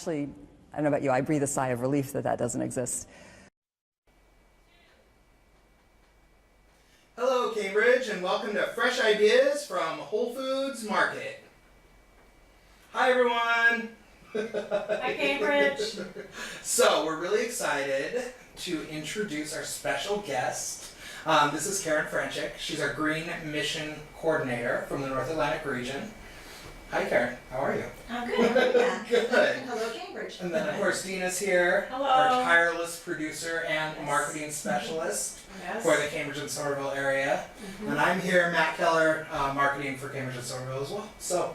Actually, I don't know about you, I breathe a sigh of relief that that doesn't exist. Hello, Cambridge, and welcome to Fresh Ideas from Whole Foods Market. Hi, everyone. Hi, Cambridge. So, we're really excited to introduce our special guest. This is Franczyk. She's our Green Mission Coordinator from the North Atlantic region. Hi, Karen. How are you? I'm good. How are you? Good. Hello, Cambridge. And then, of course, Dina's here. Hello. Our tireless producer and marketing specialist Yes. for the Cambridge and Somerville area. And I'm here, Matt Keller, marketing for Cambridge and Somerville as well. So,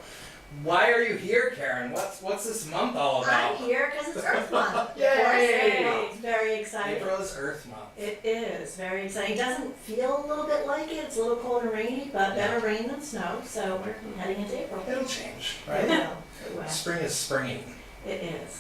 why are you here, Karen? What's this month all about? I'm here because it's Earth Month. Yay! Well, it's very exciting. April is Earth Month. It is very exciting. It doesn't feel a little bit like it. It's a little cold and rainy, but better rain than snow. So we're heading into April. It'll change, It right? will. It will. Spring is springing. It is.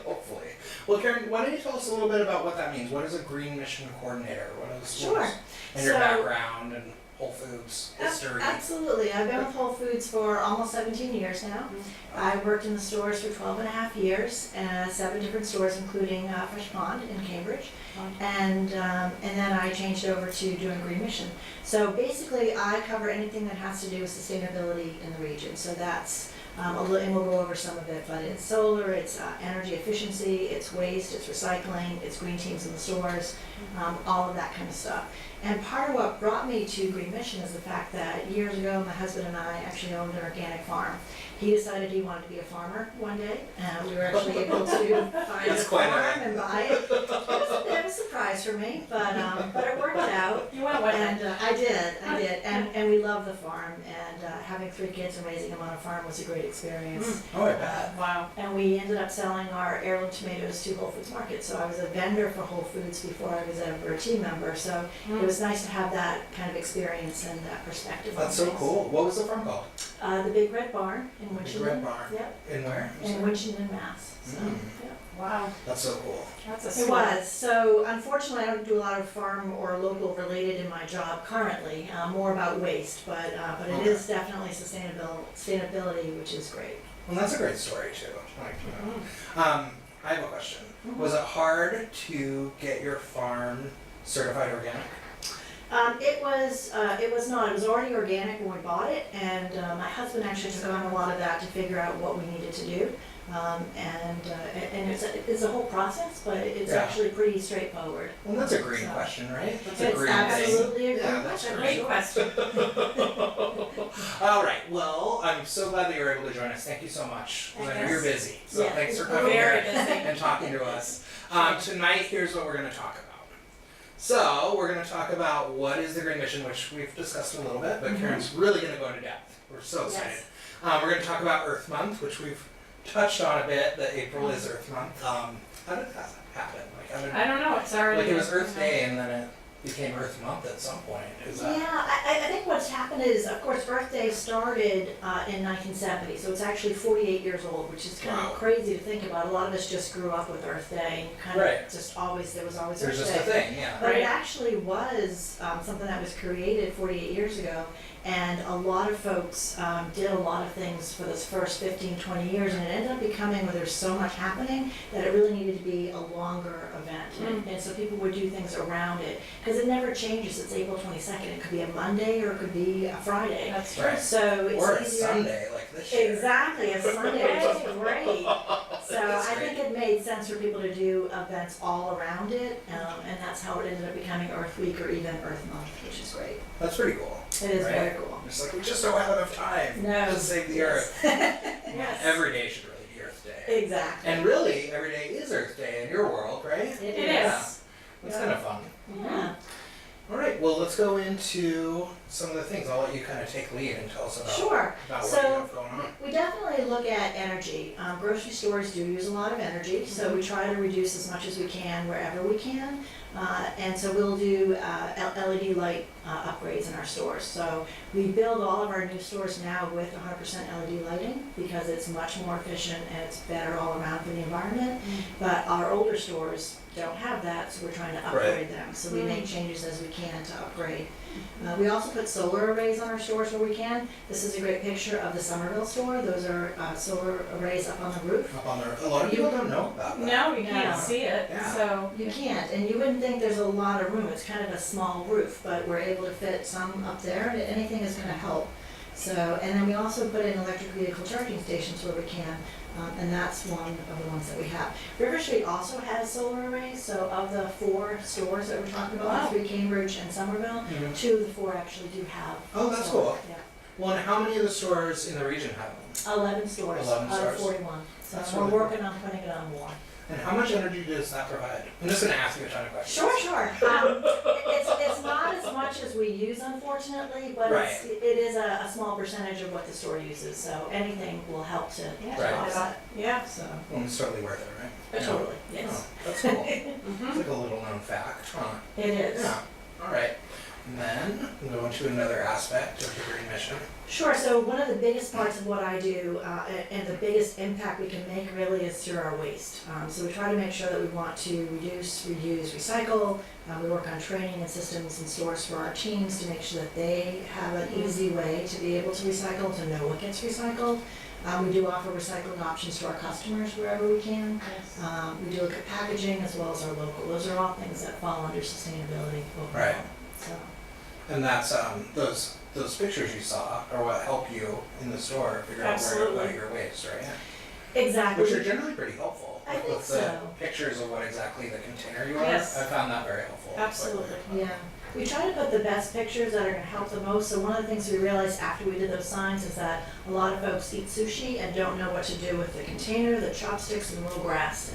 Hopefully. Well, Karen, why don't you tell us a little bit about what that means? What is a Green Mission Coordinator? Sure. And your So- background and Whole Foods history. Absolutely. I've been with Whole Foods for almost 17 years now. I worked in the stores for 12 and a half years, 7 different stores, including Fresh Pond in Cambridge. And then I changed over to doing Green Mission. So basically, I cover anything that has to do with sustainability in the region. So that's and we'll go over some of it, but it's solar, it's energy efficiency, it's waste, it's recycling, it's green teams in the stores, all of that kind of stuff. And part of what brought me to Green Mission is the fact that years ago, my husband and I actually owned an organic farm. He decided he wanted to be a farmer one day. We were actually able to find a farm and buy it. It was a bit of a surprise for me, but it worked out. You went with it. And I did, and we love the farm. And having 3 kids and raising them on a farm was a great experience. Oh, I bet. Wow. And we ended up selling our heirloom tomatoes to Whole Foods Market. So I was a vendor for Whole Foods before I was ever a team member. So it was nice to have that kind of experience and that perspective. That's so cool. What was the farm called? The Big Red Barn in Big Winchendon. Red Barn. Yep. In where? In Winchendon, Mass. So, yeah. Wow. That's so cool. That's a It was. So unfortunately, I don't do a lot of farm or local related in my job currently. More about waste, but it is definitely sustainability, which is great. Well, that's a great story too. Like, you know. I have a question. Was it hard to get your farm certified organic? It was not. It was already organic when we bought it, and my husband actually took on a lot of that to figure out what we needed to do. And it's a whole process, but it's actually pretty straightforward. Well, that's a green question, right? That's a It's green absolutely a thing. green Yeah, that's question. great. Great question. All right. Well, I'm so glad that you were able to join us. Thank you so much. 'Cause I know you're busy. So Yeah. thanks for coming Very here busy. and talking to us. Tonight, here's what we're going to talk about. So we're going to talk about what is the Green Mission, which we've discussed a little bit, but Karen's really going to go into depth. We're so excited. Yes. We're going to talk about Earth Month, which we've touched on a bit. That April is Earth Month. How did that happen? I don't know. It's already. Like it was Earth Day, and then it became Earth Month at some point. Is that? Yeah, I think what's happened is, of course, Earth Day started in 1970, so it's actually 48 years old, which is kind of crazy to think about. A lot of us just grew up with Earth Day, and kind of just always, there was always There's Earth just Day. a thing, yeah. But it actually was something that was created 48 years ago, and a lot of folks did a lot of things for those first 15, 20 years, and it ended up becoming where there's so much happening that it really needed to be a longer event. And so people would do things around it, because it never changes. It's April 22nd. It could be a Monday or it could be a Friday. That's true. Right. So it's Or a easier. Sunday like this year. Exactly, a Sunday, which is great. So That's I great. think it made sense for people to do events all around it, and that's how it ended up becoming Earth Week or even Earth Month, which is great. That's pretty cool. It is Right? very cool. It's like we just don't have enough time No. to save the Earth. Yes. Every day should really be Earth Day. Exactly. And really, every day is Earth Day in your world, right? It It Yeah. is. That's kind of fun. Yeah. All right, well, let's go into some of the things. I'll let you kind of take lead and tell us about, Sure. about what So- you have going on. We definitely look at energy. Grocery stores do use a lot of energy, so we try to reduce as much as we can wherever we can. And so we'll do LED light upgrades in our stores. So we build all of our new stores now with 100% LED lighting because it's much more efficient and it's better all around for the environment. But our older stores don't have that, so we're trying to upgrade them. So we make changes as we can to upgrade. We also put solar arrays on our stores where we can. This is a great picture of the Somerville store. Those are solar arrays up on the roof. Up on there, a lot of people don't know about that. No, you can't No. see it, Yeah. so. You can't, and you wouldn't think there's a lot of room. It's kind of a small roof, but we're able to fit some up there. Anything is going to help. So, and then we also put in electric vehicle charging stations where we can, and that's one of the ones that we have. River Street also has solar arrays, so of the 4 stores that we're talking about, Wow. 3 Cambridge and Somerville, Mhm. 2 of the 4 actually do have. Oh, that's solar. cool. Yeah. Well, and how many of the stores in the region have them? 11 stores 11 out of stores. 41. So That's we're really cool. working on putting it on more. And how much energy does that provide? I'm just gonna ask you a ton of questions. Sure. It's not as much as we use, unfortunately, but it is a small percentage of what the store uses, so anything will help to Right. offset. Yeah. So, Well, it's totally worth it, right? totally, yes. Oh, that's cool. Mhm. It's like a little known fact, huh? It is. Yeah, all right. And then we'll go into another aspect of the green mission. Sure, so one of the biggest parts of what I do, and the biggest impact we can make really is through our waste. So we try to make sure that we want to reduce, reuse, recycle. We work on training and systems and stores for our teams to make sure that they have an easy way to be able to recycle, to know what gets recycled. We do offer recycling options to our customers wherever we can. Yes. We do look at packaging as well as our local. Those are all things that fall under sustainability overall. Right. So, And that's, those pictures you saw are what help you in the store figure out where to Absolutely. put your waste, right? exactly. Which are generally pretty helpful. I think with the so. pictures of what exactly the container you are. Yes. I found that very helpful. Absolutely. Yeah, we try to put the best pictures that are gonna help the most, so one of the things we realized after we did those signs is that a lot of folks eat sushi and don't know what to do with the container, the chopsticks, and the little grass.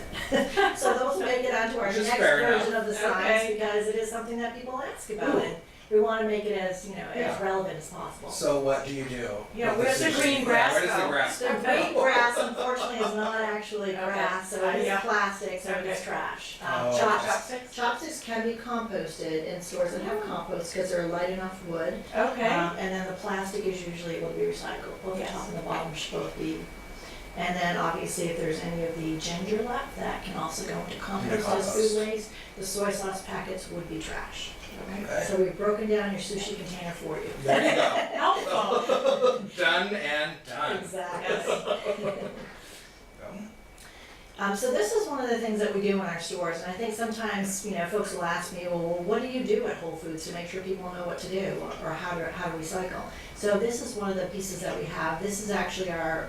So those will make it onto our Which is next fair enough. version of the signs, Okay. because it is something that people ask about, and we wanna make it as, as Yeah. relevant as possible. So what do you do? Yeah, with where's the sushi? green grass Where does the go? grass The go? green grass unfortunately is not actually Okay. grass, so it is Yeah. plastic, so it is Okay. trash. Oh, Chopsticks, chopsticks can be composted in stores that have compost, because they're light enough wood. Okay. And then the plastic is usually able to be recycled, both the Yes. top and the bottom should both be. And then obviously if there's any of the ginger left, that can also go into compost as compost. food waste. The soy sauce packets would be trash. Okay. So we've broken down your sushi container for you. There you go. Helpful. Done and done. Exactly. Go. So this is one of the things that we do in our stores, and I think sometimes, folks will ask me, well, what do you do at Whole Foods to make sure people know what to do or how to recycle? So this is one of the pieces that we have. This is actually our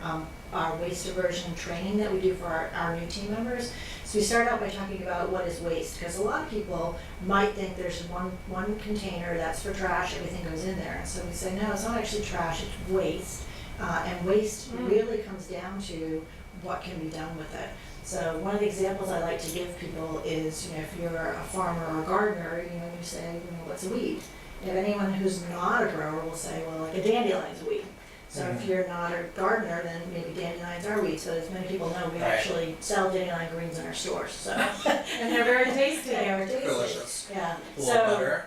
waste diversion training that we do for our new team members. So we start out by talking about what is waste, because a lot of people might think there's one container that's for trash, everything goes in there. And so we say, no, it's not actually trash, it's waste. And waste really comes down to what can be done with it. So one of the examples I like to give people is, if you're a farmer or a gardener, you say, what's a weed? And anyone who's not a grower will say, well, like a dandelion's a weed. So if you're not a gardener, then maybe dandelions are weeds, but as many people know, we Right. actually sell dandelion greens in our stores, so. And they're very tasty. They are tasty. Delicious. Yeah, A little so butter.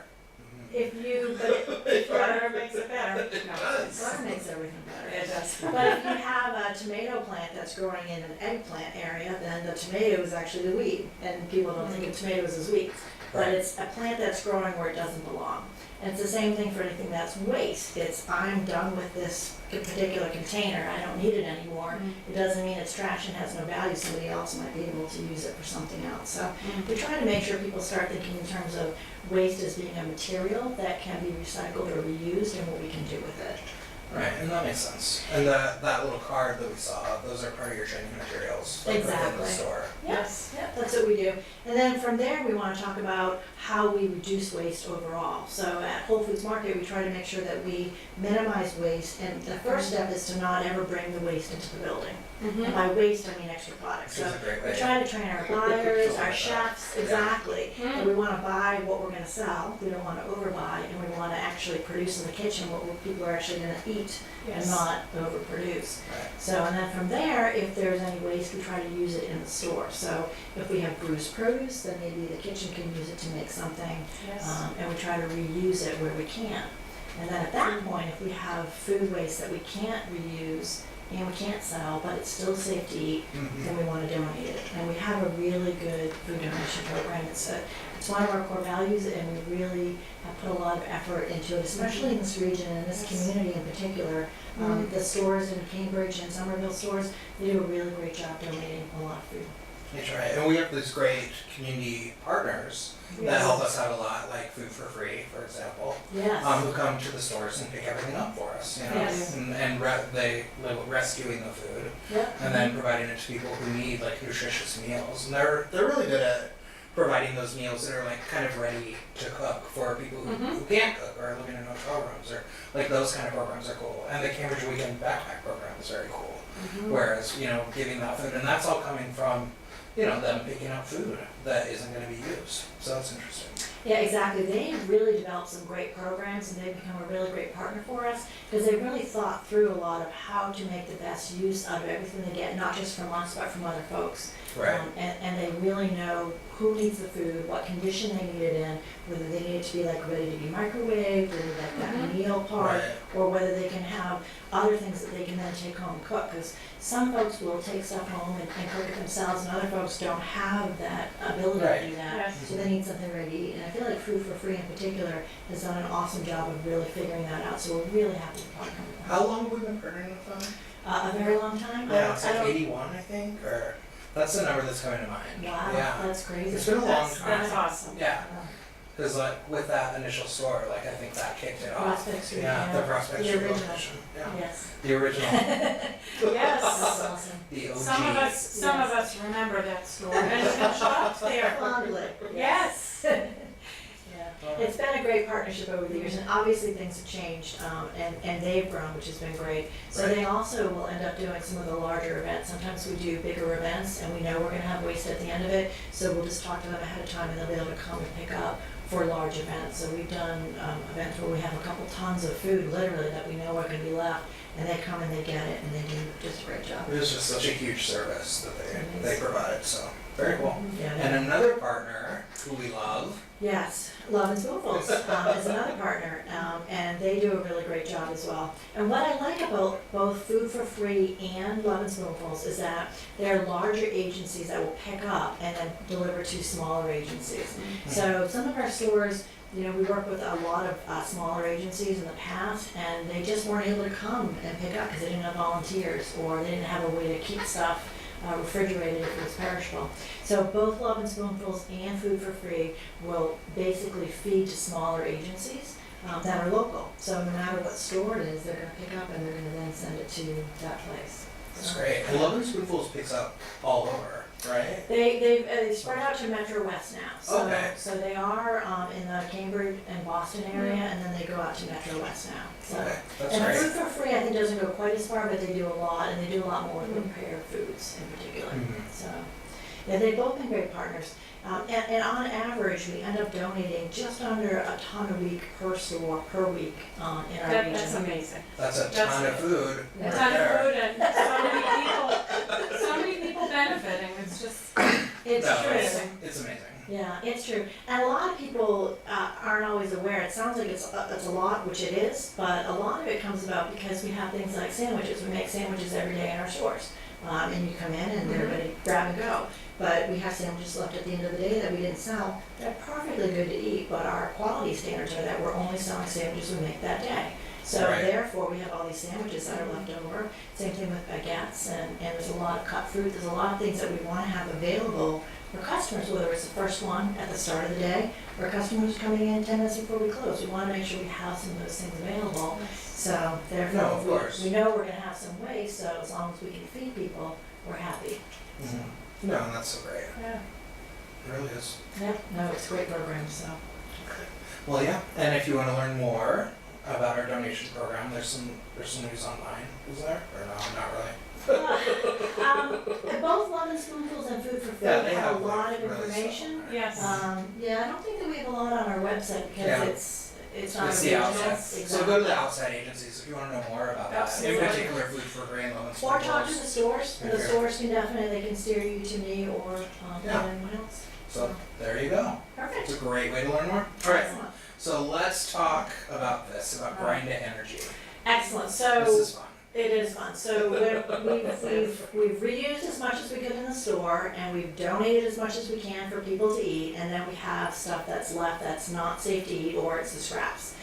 if you, but Butter makes it better. It No. does. butter makes everything better. It does. But if you have a tomato plant that's growing in an eggplant area, then the tomato is actually the weed, and people don't think of tomatoes as weeds. But Right. it's a plant that's growing where it doesn't belong. And it's the same thing for anything that's waste. It's, I'm done with this particular container, I don't need it anymore. It doesn't mean it's trash and has no value, somebody else might be able to use it for something else. So we try to make sure people start thinking in terms of waste as being a material that can be recycled or reused and what we can do with it. Right, and that makes sense. And that little card that we saw, those are part of your training materials. Like within the Exactly. store. Yes, yep, that's what we do. And then from there, we want to talk about how we reduce waste overall. So at Whole Foods Market, we try to make sure that we minimize waste, and the first step is to not ever bring the waste into the building. And by waste, I mean extra products. Which So is a great we way. try to train our buyers, our Yeah. chefs, exactly. And we want to buy what we're going to sell, we don't want to overbuy, and we want to actually produce in the kitchen what people are actually going to eat and Yes. not overproduce. Right. So, and then from there, if there's any waste, we try to use it in the store. So if we have bruised produce, then maybe the kitchen can use it to make something, Yes. and we try to reuse it where we can. And then at that point, if we have food waste that we can't reuse, and we can't sell, but it's still safe to eat, Mhm. then we want to donate it. And we have a really good food donation program. It's one of our core values, and we really have put a lot of effort into it, especially in this region and this community in particular. The stores in Cambridge and Somerville stores, they do a really great job donating a lot of food. That's right. And we have these great community partners that help us out a lot, like Food for Free, for example, Yes. who come to the stores and pick everything up for us, you know, Yes. and they live rescuing the food Yep. and then providing it to people who need like nutritious meals. And they're really good at providing those meals that are like kind of ready to cook for people who can't cook or are living in hotel rooms, or like those kind of programs are cool. And the Cambridge Weekend Backpack program is very cool. Whereas, you know, giving that food, and that's all coming from, you know, them picking up food that isn't going to be used. So that's interesting. Yeah, exactly. They really developed some great programs, and they've become a really great partner for us because they really thought through a lot of how to make the best use out of everything they get, not just from us, but from other folks. Right. And they really know who needs the food, what condition they need it in, whether they need it to be like ready to be microwaved, or like that meal part, Right. or whether they can have other things that they can then take home and cook. Because some folks will take stuff home and cook it themselves, and other folks don't have that ability Right. to do that. Yes. So they need something ready to eat. And I feel like Food for Free in particular has done an awesome job of really figuring that out. So we're really happy to partner with them. How long have we been partnering with them? A very long time. Yeah, it's I like don't- 81, I think, or that's the number that's coming to mind. Wow, Yeah. that's crazy. It's been a long That's time. awesome. Yeah, because like with that initial store, like I think that kicked it off. Prospect Street, Yeah, the Prospect The Street original. location. Yeah, Yes. the original, That's Yes. awesome. the OG. Some of us remember that store and shopped there. Fondly. Yes. Yeah. It's been a great partnership over the years, and obviously things have changed, and they've grown, which has been great. So Right. they also will end up doing some of the larger events. Sometimes we do bigger events, and we know we're gonna have waste at the end of it, so we'll just talk to them ahead of time, and they'll be able to come and pick up for large events. So we've done events where we have a couple tons of food, literally, that we know are gonna be left, and they come and they get it, and they do just a great job. It was just such a huge service that they provide. So very cool. Yeah. And another partner who we love. Yes, Love and Spoonfuls is another partner, and they do a really great job as well. And what I like about both Food for Free and Love and Spoonfuls is that they're larger agencies that will pick up and then deliver to smaller agencies. So some of our stores, you know, we work with a lot of smaller agencies in the past, and they just weren't able to come and pick up because they didn't have volunteers, or they didn't have a way to keep stuff refrigerated if it was perishable. So both Love and Spoonfuls and Food for Free will basically feed to smaller agencies that are local. So no matter what store it is, they're going to pick up and they're going to then send it to that place. That's So, great. And Love and Spoonfuls picks up all over, right? They spread out to Metro West now. So, Okay. so they are in the Cambridge and Boston area, and then they go out to Metro West now. So. Okay, that's And great. Food for Free, I think, doesn't go quite as far, but they do a lot, and they do a lot more with prepared foods in particular. Mhm. So, yeah, they've both been great partners. And on average, we end up donating just under a ton a week per store per week in our region. That's amazing. That's a That's ton of food. A right ton there. of food and so many people benefiting. It's just It's No, true. It's amazing. Yeah, it's true. And a lot of people aren't always aware. It sounds like it's a lot, which it is, but a lot of it comes about because we have things like sandwiches. We make sandwiches every day in our stores. And you come in and they're ready to grab and go. But we have sandwiches left at the end of the day that we didn't sell. They're perfectly good to eat, but our quality standards are that we're only selling sandwiches we make that day. So Right. therefore, we have all these sandwiches that are left over. Same thing with baguettes, and there's a lot of cut fruit. There's a lot of things that we want to have available for customers, whether it's the first one at the start of the day or customers coming in 10 minutes before we close. We want to make sure we have some of those things available. So therefore, No, of course. we know we're going to have some waste, so as long as we can feed people, we're happy. Mhm. No, and that's so great. Yeah. It really is. Yeah, no, it's a great program, so. Well, yeah. And if you want to learn more about our donation program, there's some news online. Is there? Or no, not really. Both Love and Spoonfuls and Food for Free Yeah, they have a have, lot like, of really information. stuff, yes. Yeah, I don't think that we have a lot on our website because Yeah. it's not It's a the regional. outside. Exactly. So go to the outside agencies if you want to know more about that. Absolutely. In particular, Food for Free and Love and Or Spoonfuls. talk to the stores, and the Okay. stores can definitely, they can steer you to me or Yeah. anyone else. So there you go. Perfect. It's a great way to learn more. All right. Excellent. So let's talk about this, about grind to energy. Excellent, This so is fun. It is fun. So we've reused as much as we could in the store, and we've donated as much as we can for people to eat, and then we have stuff that's left that's not safe to eat, or it's the scraps.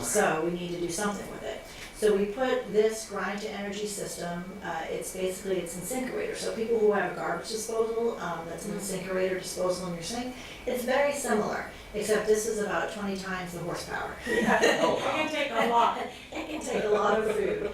So we need to do something with it. So we put this grind to energy system, it's incinerator. So people who have a garbage disposal, that's an incinerator disposal in your sink, it's very similar, except this is about 20 times the horsepower. Oh, It wow. can take a lot. It can take a lot of food.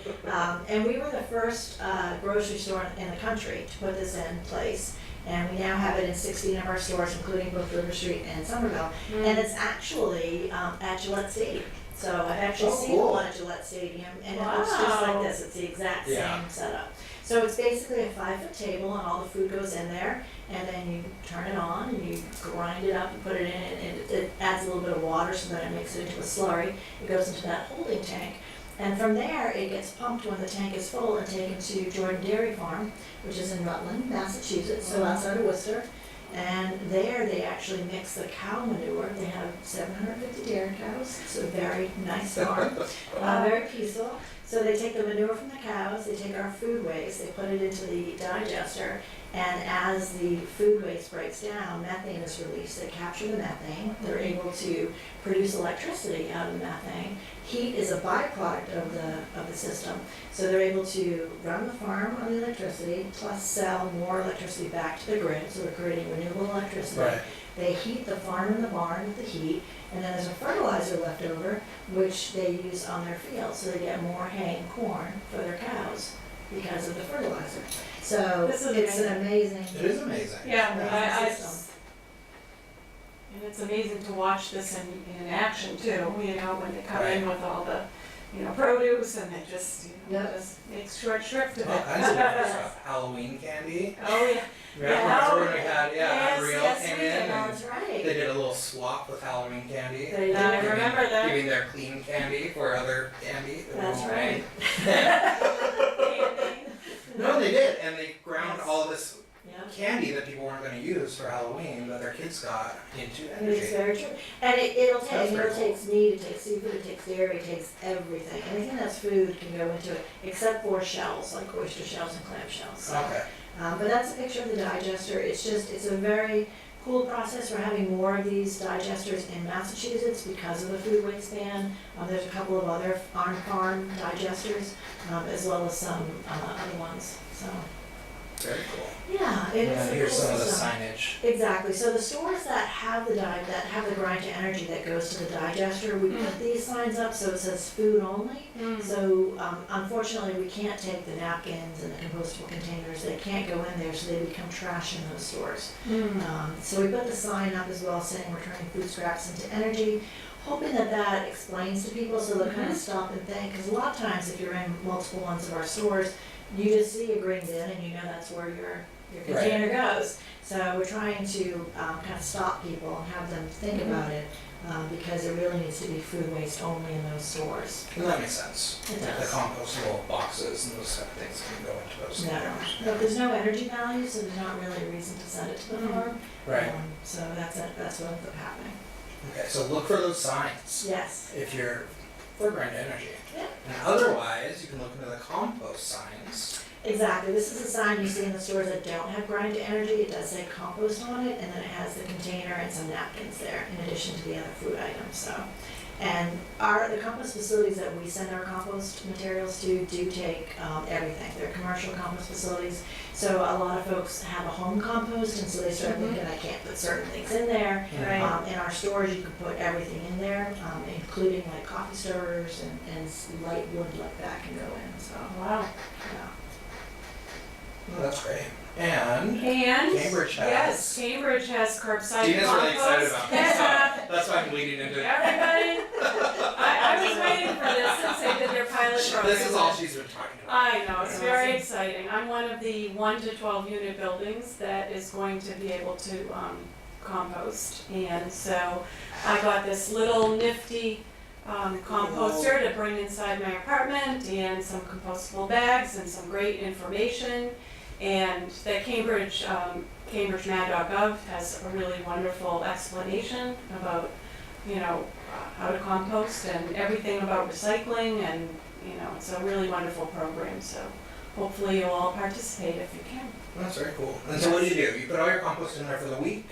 And we were the first grocery store in the country to put this in place. And we now have it in 16 of our stores, including both River Street and Somerville. And it's actually at Gillette Stadium. So I've actually Oh, seen cool. one at Gillette Stadium, and it looks just like Wow. this. It's the exact Yeah. same setup. So it's basically a 5-foot table, and all the food goes in there, and then you turn it on, and you grind it up, and put it in, and it adds a little bit of water so that it makes it into a slurry. It goes into that holding tank. And from there, it gets pumped when the tank is full and taken to Jordan Dairy Farm, which is in Rutland, Massachusetts, so outside of Worcester. And there, they actually mix the cow manure. They have 750 dairy cows. It's a very nice farm, very peaceful. So they take the manure from the cows, they take our food waste, they put it into the digester, and as the food waste breaks down, methane is released. They capture the methane. They're able to produce electricity out of the methane. Heat is a byproduct of the system. So they're able to run the farm on the electricity, plus sell more electricity back to the grid, so they're creating renewable electricity. Right. They heat the farm and the barn with the heat, and then there's a fertilizer left over, which they use on their fields, so they get more hay and corn for their cows because of the fertilizer. So This is it's an amazing. It is amazing. Yeah, amazing system. and it's amazing to watch this in action too, you know, when they come in with all the, you know, produce and they just, you know, Yep. just make short shrift of All it. kinds of different stuff. Halloween candy. Oh, yeah. Remember Oh, when we had, yes, Unreal yes, came we in did. and That's they right. did a little swap with Halloween candy. They did. I remember that. Giving their clean candy for other candy that we That's won't right. name. No, they did, and they ground Yes. all of this Yep. candy that people weren't going to use for Halloween that their kids got into It's energy. very true. And it'll take, That's you know, very it takes meat, it takes seafood, it takes dairy, it takes everything. Anything that's food can go into it, except for shells, like oyster shells and clam shells. So, Okay. but that's a picture of the digester. It's a very cool process. We're having more of these digesters in Massachusetts because of the food waste ban. There's a couple of other on-farm digesters, as well as some other ones. So, Very cool. yeah, it is Yeah, a here's cool some of the system. signage. Exactly. So the stores that have the grind to energy that goes to the digester, we put these signs up so it says food only. So unfortunately, we can't take the napkins and the compostable containers. They can't go in there, so they become trash in those stores. So we put the sign up as well saying we're turning food scraps into energy, hoping that that explains to people so they'll kind of stop and think. Because a lot of times, if you're in multiple ones of our stores, you just see a green bin and you know that's where your container goes. So we're trying to kind of stop people and have them think about it because it really needs to be food waste only in those stores. Well, that makes sense. It Like the does. compostable boxes and those kind of things can go into those No, containers. no, there's no energy value, so there's not really a reason to send it to the farm. Right. So that's what ends up happening. Okay, so look for those signs Yes. if you're for grind energy. Yeah. And otherwise, you can look into the compost signs. Exactly. This is a sign you see in the stores that don't have grind to energy. It does say compost on it, and then it has the container and some napkins there, in addition to the other food items. So, and the compost facilities that we send our compost materials to do take everything. They're commercial compost facilities, so a lot of folks have a home compost, and so they start thinking, I can't put certain things in there. Right. In our stores, you can put everything in there, including like coffee stirrers and light wood like that can go in. So, Wow. yeah. Well, that's great. And And, Cambridge has. yes, Cambridge has curbside Dina's compost. really excited about this. So that's why I'm leading into it. Everybody, I was waiting for this since they did their pilot program. This is all she's been talking about. I know, it's very exciting. I'm one of the 1 to 12 unit buildings that is going to be able to compost. And so I got this little nifty composter to bring inside my apartment and some compostable bags and some great information. And that CambridgeMad.gov has a really wonderful explanation about, you know, how to compost and everything about recycling and, it's a really wonderful program, so hopefully you'll all participate if you can. That's very cool. And so what do? You put all your compost in there for the week?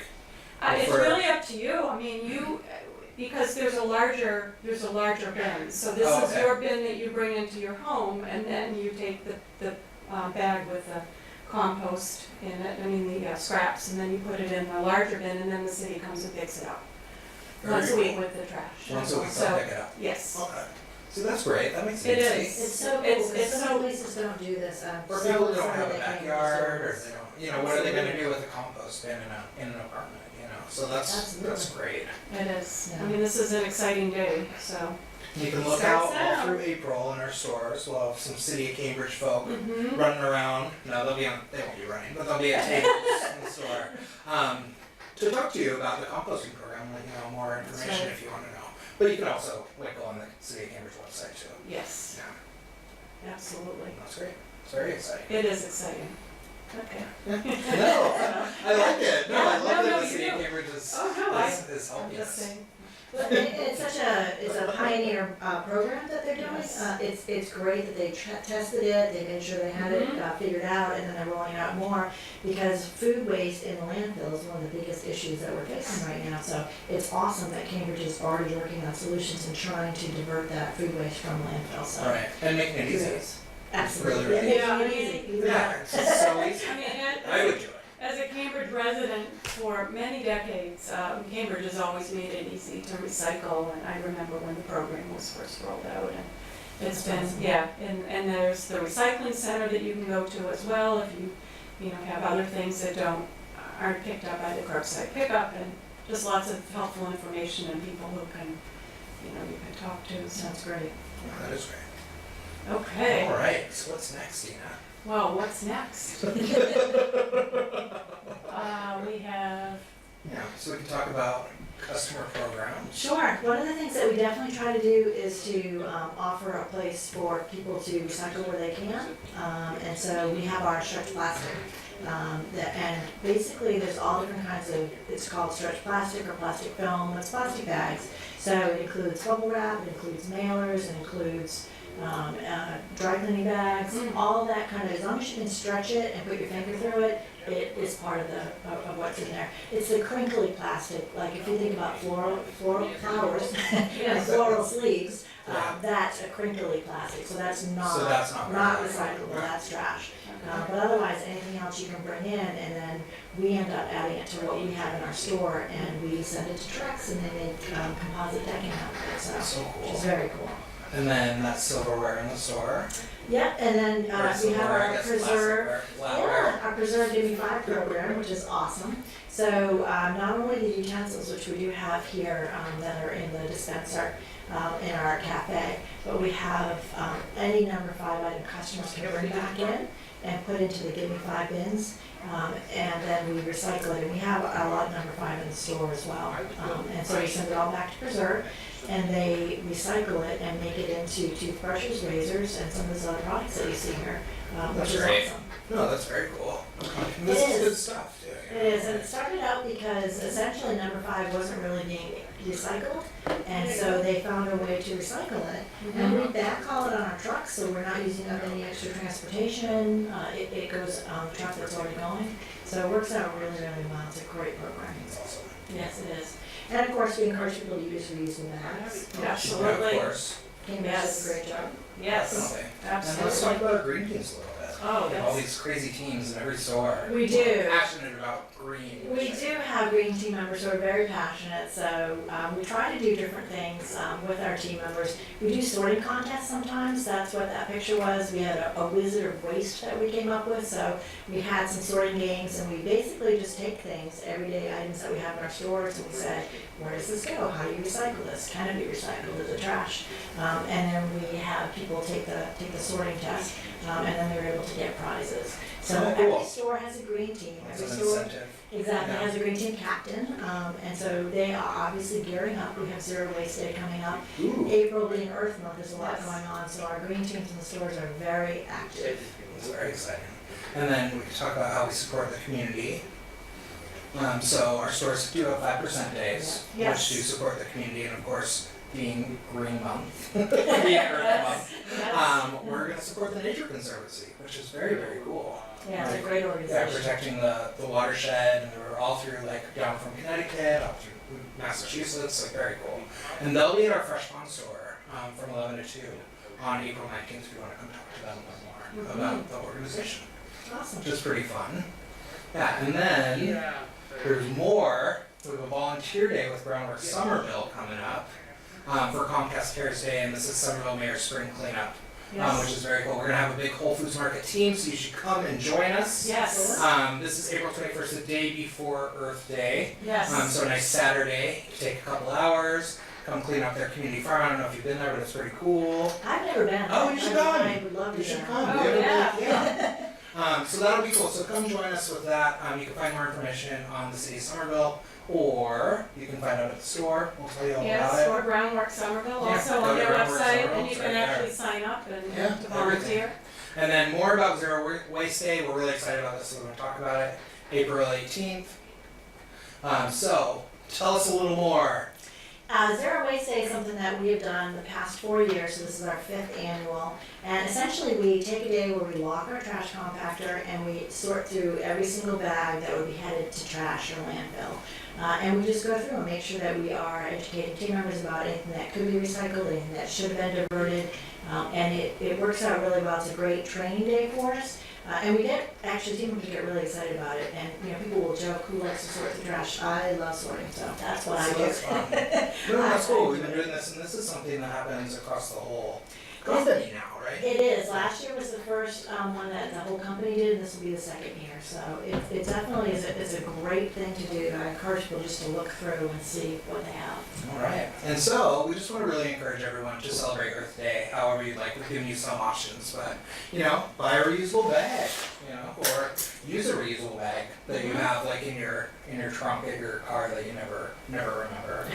It's For- really up to you. I mean, because there's a larger bin. So this Oh, is okay. your bin that you bring into your home, and then you take the bag with the compost in it, the scraps, and then you put it in the larger bin, and then the city comes and picks it up. Very Once a week cool. with the trash. Once a week, So, they'll pick it up. yes. Okay. See, that's great. That makes It sense. is. It's so cool, It's- because it's so so- many places don't do this. Or So people don't excited have a they came to the backyard, or stores. they don't, what are they gonna do with a compost bin in an apartment, So that's Absolutely. great. It is. Yeah. This is an exciting day, so. You can look Starts out all out. through April in our stores. We'll have some City of Cambridge folk Mhm. running around. No, they won't be running, but they'll be at tables in the store to talk to you about the composting program, more information right. if you want to know. But you can also go on the City of Cambridge website too. Yes, Yeah, absolutely. that's great. It's very exciting. It is exciting. Okay. No, I like it. No, I No, love no, that the you City of do. Cambridge is Oh, no, is I'm helping just us. saying. But it's a pioneer program that they're doing. Yes. It's great that they tested it, they made sure they had it figured out, and then they're rolling it out more, because food waste in the landfill is one of the biggest issues that we're facing right now. So it's awesome that Cambridge is already working on solutions and trying to divert that food waste from landfill, so. Right, and making it easy. Absolutely. Really, really Yeah, making it easy. Even Yeah, better. it's just so easy. I would do it. As a Cambridge resident for many decades, Cambridge has always made it easy to recycle, and I remember when the program was first rolled out, and it's been, and there's the recycling center that you can go to as well if you have other things that aren't picked up by the curbside pickup, and just lots of helpful information and people who can, you can talk to, so. Sounds great. That is great. Okay, All right, so what's next, Dina? well, what's next? We have, So we can talk about customer programs. Sure. One of the things that we definitely try to do is to offer a place for people to recycle where they can. And so we have our stretch plastic. And basically there's all different kinds of, it's called stretch plastic or plastic film, it's plastic bags. So it includes bubble wrap, it includes mailers, it includes dry cleaning bags, all of that kind of, as long as you can stretch it and put your finger through it, it is part of of what's in there. It's the crinkly plastic, like if you think about floral flowers and floral sleeves, that's a crinkly plastic, so that's not recyclable, that's trash. But otherwise, anything else you can bring in, and then we end up adding it to what we have in our store, and we send it to trucks, and they make composite decking out of it, That's so which cool. is very cool. And then that's silverware in the store. Yep, and then we have Silverware, I our guess, preserve. plasticware, flatware. Our Preserve Give Me Five program, which is awesome. So not only the utensils, which we do have here that are in the dispenser in our cafe, but we have any number 5 item customers can bring back in and put into the Give Me Five bins. And then we recycle it, and we have a lot of number 5 in the store as well. And so we send it all back to Preserve, and they recycle it and make it into toothbrushes, razors, and some of those other products that you see here, which is Great. awesome. No, that's very cool. And this is good stuff too. It is, and it started out because essentially number 5 wasn't really being recycled, and so they found a way to recycle it. And we backhaul it on our trucks, so we're not using up any extra transportation. It goes on the truck that's already going, so it works out really, really well. It's a great program. It's awesome. Yes, it is. And of course, we encourage people to use reusable bags. Absolutely. Yeah, of course. Cambridge Yes. does a great job. yes, Definitely. And let's absolutely. talk about our green teams a little bit. Oh, We have all that's, these crazy teams in every store. We do. Passionate about green. We do have green team members who are very passionate, so we try to do different things with our team members. We do sorting contests sometimes, that's what that picture was. We had a wizard of waste that we came up with, so we had some sorting games, and we basically just take things, everyday items that we have in our stores, and we say, where does this go? How do you recycle this? Can it be recycled? Is it trash? And then we have people take the sorting test, and then they're able to get prizes. So Oh, cool. every store has a green team. It's Every an store incentive. exactly Yeah. has a green team captain, and so they are obviously gearing up. We have Zero Waste Day coming up. Ooh, April being Earth Month, there's a lot Yes. going on, so our green teams in the stores are very active. it's very exciting. And then we can talk about how we support the community. So our stores do have 5% days, Yes. which do support the community, and of course, being Green Month, being Earth Month, Yes. we're going to support the Nature Conservancy, which is very, very cool. Yeah, it's a great Yeah, organization. protecting the watershed, and we're all through, like, down from Connecticut, up through Massachusetts, like, very cool. And they'll be at our Fresh Pond store from 11 to 2 on April 19th if you want to come talk to them a little more about the organization, Awesome. which is pretty fun. Yeah, and then there's more. We have a volunteer day with Groundwork Somerville coming up for Comcast Cares Day, and this is Somerville Mayor's Spring Cleanup, which is very cool. We're gonna have a big Whole Foods Market team, so you should come and join us. Yes. This is April 21st, the day before Earth Day. Yes. So a nice Saturday, take a couple hours, come clean up their community farm. I don't know if you've been there, but it's pretty cool. I've never been. Oh, you should come. I would love to. You should go. come. Oh, We have a yeah. big- yeah. So that'll be cool. So come join us with that. You can find more information on the city of Somerville, or you can find out at the store. We'll tell you all Yes, about it. or Groundwork Somerville, Yeah, also go on to their Groundwork website, Somerville, and you it's can right there. actually sign up and Yeah, to volunteer. And then more about Zero Waste Day. We're really excited about this, so we're going to talk about it April 18th. So tell us a little more. Zero Waste Day is something that we have done the past 4 years, so this is our 5th annual. And essentially, we take a day where we lock our trash compactor and we sort through every single bag that would be headed to trash or landfill. And we just go through and make sure that we are educating team members about anything that could be recycled, anything that should have been diverted. And it works out really well. It's a great training day for us. And we get, actually, team members get really excited about it. And, people will joke, who likes to sort the trash? I love sorting, so that's what I So do. that's fun. No, that's cool. We've been doing this, and this is something that happens across the whole company now, right? It is. Last year was the first one that the whole company did, and this will be the second year. So it definitely is it's a great thing to do. I encourage people just to look through and see what they have. All right. And so we just want to really encourage everyone to celebrate Earth Day however you'd like. We've given you some options, but, buy a reusable bag, or use a reusable bag that you have, like, in your trunk of your car that you never remember.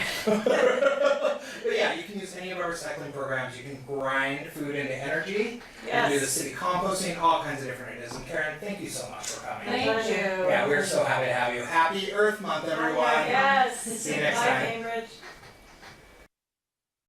But yeah, you can use any of our recycling programs. You can grind food into energy. You can do the Yes. city composting, all kinds of different ideas. And Karen, thank you so much for coming. Thank you. Yeah, we're so happy to have you. Happy Earth Month, everyone. Yes. See you next Bye, time. Cambridge.